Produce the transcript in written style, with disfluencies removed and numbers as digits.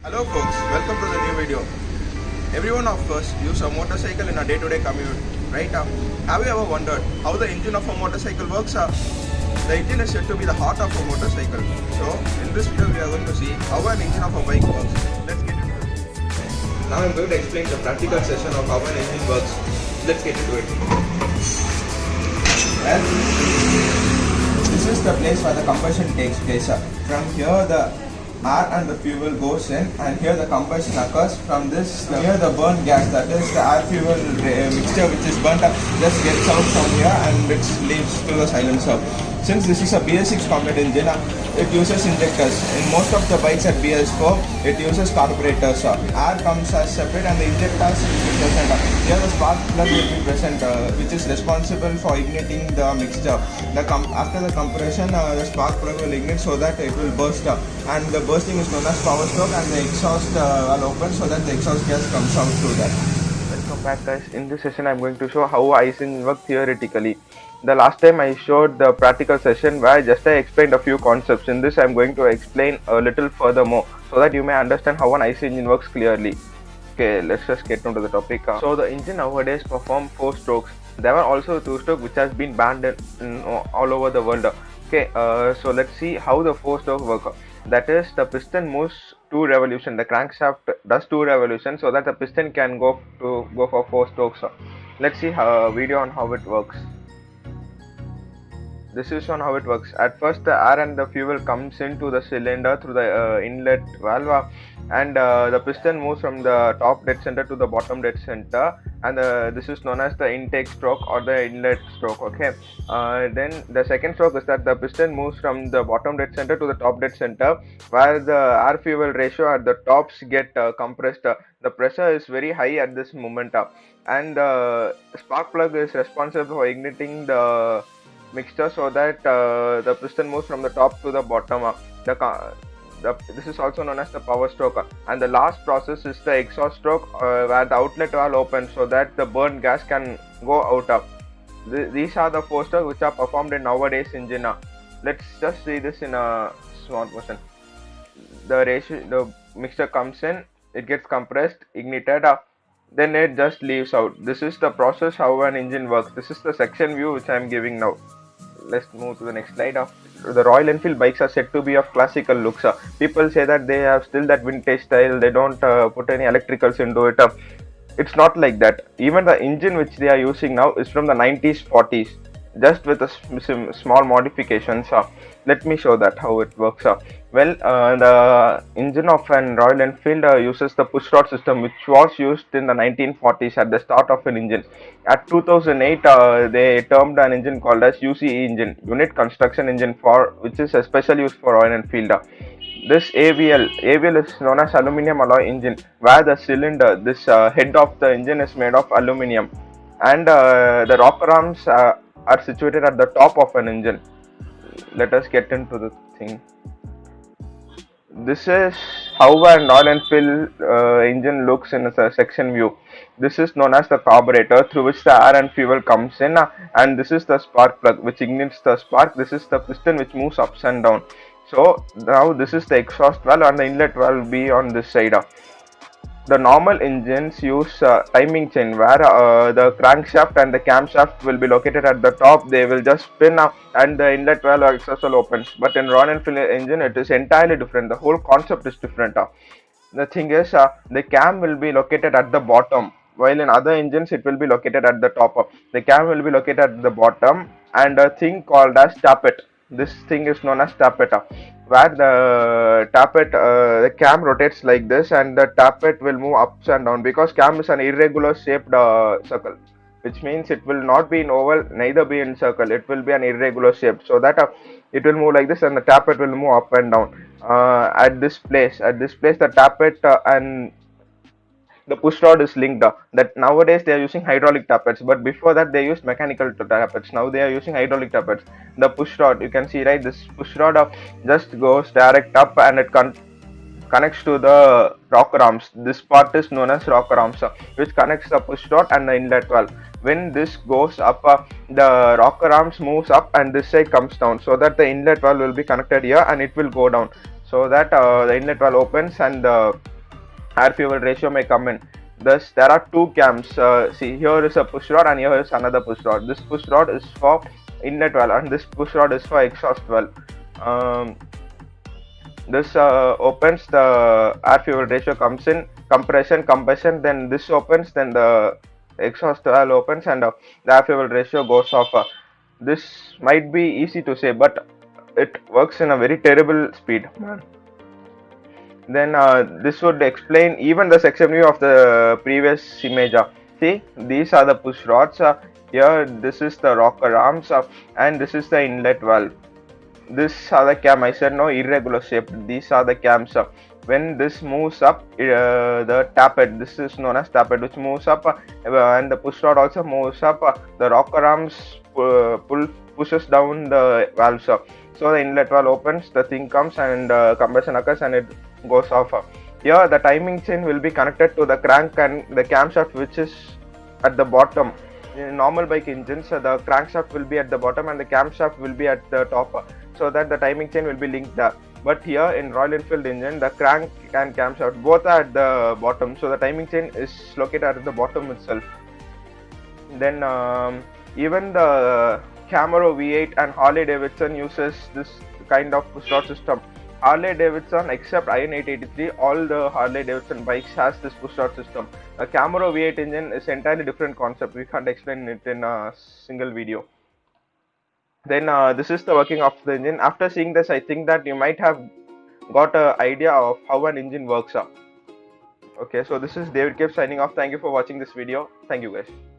Hello folks, welcome to the new video. Everyone of us use a motorcycle in a day-to-day commute, right? Have you ever wondered how the engine of a motorcycle works? The engine is said to be the heart of a motorcycle. So, in this video we are going to see how an engine of a bike works. Let's get into it. Now I'm going to explain the practical session of how an engine works. Let's get into it. Well, this is the place where the combustion takes place. From here the air and the fuel goes in, and here the combustion occurs. From this, here the burnt gas, that is the air fuel mixture which is burnt up, just gets out from here and it leaves to the silencer. Since this is a BS6 combat engine, it uses injectors. In most of the bikes at BS4, it uses carburetors. Air comes as separate and the injectors will be present. Here the spark plug will be present, which is responsible for igniting the mixture. After the compression, the spark plug will ignite so that it will burst. And the bursting is known as power stroke, and the exhaust will open so that the exhaust gas comes out through that. Welcome back guys. In this session I'm going to show how IC engine works theoretically. The last time I showed the practical session where I explained a few concepts. In this I'm going to explain a little furthermore so that you may understand how an IC engine works clearly. Okay, let's just get into the topic. So the engine nowadays perform 4 strokes. There were also 2 strokes which has been banned all over the world. Okay, so let's see how the 4 strokes work. That is, the piston moves 2 revolutions. The crankshaft does 2 revolutions so that the piston can go for 4 strokes. Let's see a video on how it works. This is on how it works. At first the air and the fuel comes into the cylinder through the inlet valve, and the piston moves from the top dead center to the bottom dead center, and this is known as the intake stroke or the inlet stroke. Okay, then the second stroke is that the piston moves from the bottom dead center to the top dead center, where the air fuel ratio at the tops get compressed. The pressure is very high at this moment, and the spark plug is responsible for igniting the mixture so that the piston moves from the top to the bottom. This is also known as the power stroke. And the last process is the exhaust stroke, where the outlet valve opens so that the burnt gas can go out. These are the 4 strokes which are performed in nowadays engine. Let's just see this in a small motion. The mixture comes in, it gets compressed, ignited, then it just leaves out. This is the process how an engine works. This is the section view which I am giving now. Let's move to the next slide. The Royal Enfield bikes are said to be of classical looks. People say that they have still that vintage style, they don't put any electricals into it. It's not like that. Even the engine which they are using now is from the 90s 40s, just with a small modifications. Let me show that how it works. The engine of an Royal Enfield uses the push rod system, which was used in the 1940s at the start of an engine. At 2008, they termed an engine called as UCE engine, Unit Construction Engine, which is a special use for Royal Enfield. This AVL is known as aluminium alloy engine, where the cylinder, this head of the engine is made of aluminium, and the rocker arms are situated at the top of an engine. Let us get into the thing. This is how an Royal Enfield engine looks in a section view. This is known as the carburetor, through which the air and fuel comes in, and this is the spark plug which ignites the spark. This is the piston which moves ups and down. So now this is the exhaust valve, and the inlet valve will be on this side. The normal engines use timing chain, where the crankshaft and the camshaft will be located at the top. They will just spin up and the inlet valve or exhaust valve opens. But in Royal Enfield engine it is entirely different. The whole concept is different. The thing is, the cam will be located at the bottom, while in other engines it will be located at the top. The cam will be located at the bottom, and a thing called as tappet. This thing is known as tappet, where the tappet, the cam rotates like this, and the tappet will move ups and down, because cam is an irregular shaped circle, which means it will not be in oval, neither be in circle. It will be an irregular shape, so that it will move like this, and the tappet will move up and down. At this place, the tappet and the push rod is linked. That nowadays they are using hydraulic tappets, but before that they used mechanical tappets. Now they are using hydraulic tappets. The push rod, you can see, right, this push rod just goes direct up, and it connects to the rocker arms. This part is known as rocker arms, which connects the push rod and the inlet valve. When this goes up, the rocker arms moves up and this side comes down, so that the inlet valve will be connected here and it will go down, so that the inlet valve opens and the air fuel ratio may come in. Thus, there are two cams. See, here is a push rod and here is another push rod. This push rod is for inlet valve and this push rod is for exhaust valve. This opens, the air fuel ratio comes in, compression, combustion, then this opens, then the exhaust valve opens, and the air fuel ratio goes off. This might be easy to say, but it works in a very terrible speed. Then this would explain even the section view of the previous image. See, these are the push rods. Here, this is the rocker arms, and this is the inlet valve. This are the cam. I said no, irregular shaped. These are the cams. When this moves up, the tappet, this is known as tappet, which moves up, and the push rod also moves up. The rocker arms pushes down the valve. So the inlet valve opens, the thing comes, and combustion occurs, and it goes off. Here, the timing chain will be connected to the crank and the camshaft, which is at the bottom. In normal bike engines, the crankshaft will be at the bottom and the camshaft will be at the top, so that the timing chain will be linked there. But here in Royal Enfield engine, the crank and camshaft both are at the bottom, so the timing chain is located at the bottom itself. Then even the Camaro V8 and Harley Davidson uses this kind of push rod system. Harley Davidson, except IN 883, all the Harley Davidson bikes has this push rod system. A Camaro V8 engine is entirely different concept. We can't explain it in a single video. Then this is the working of the engine. After seeing this, I think that you might have got an idea of how an engine works. Okay, so this is David Cape signing off. Thank you for watching this video. Thank you guys.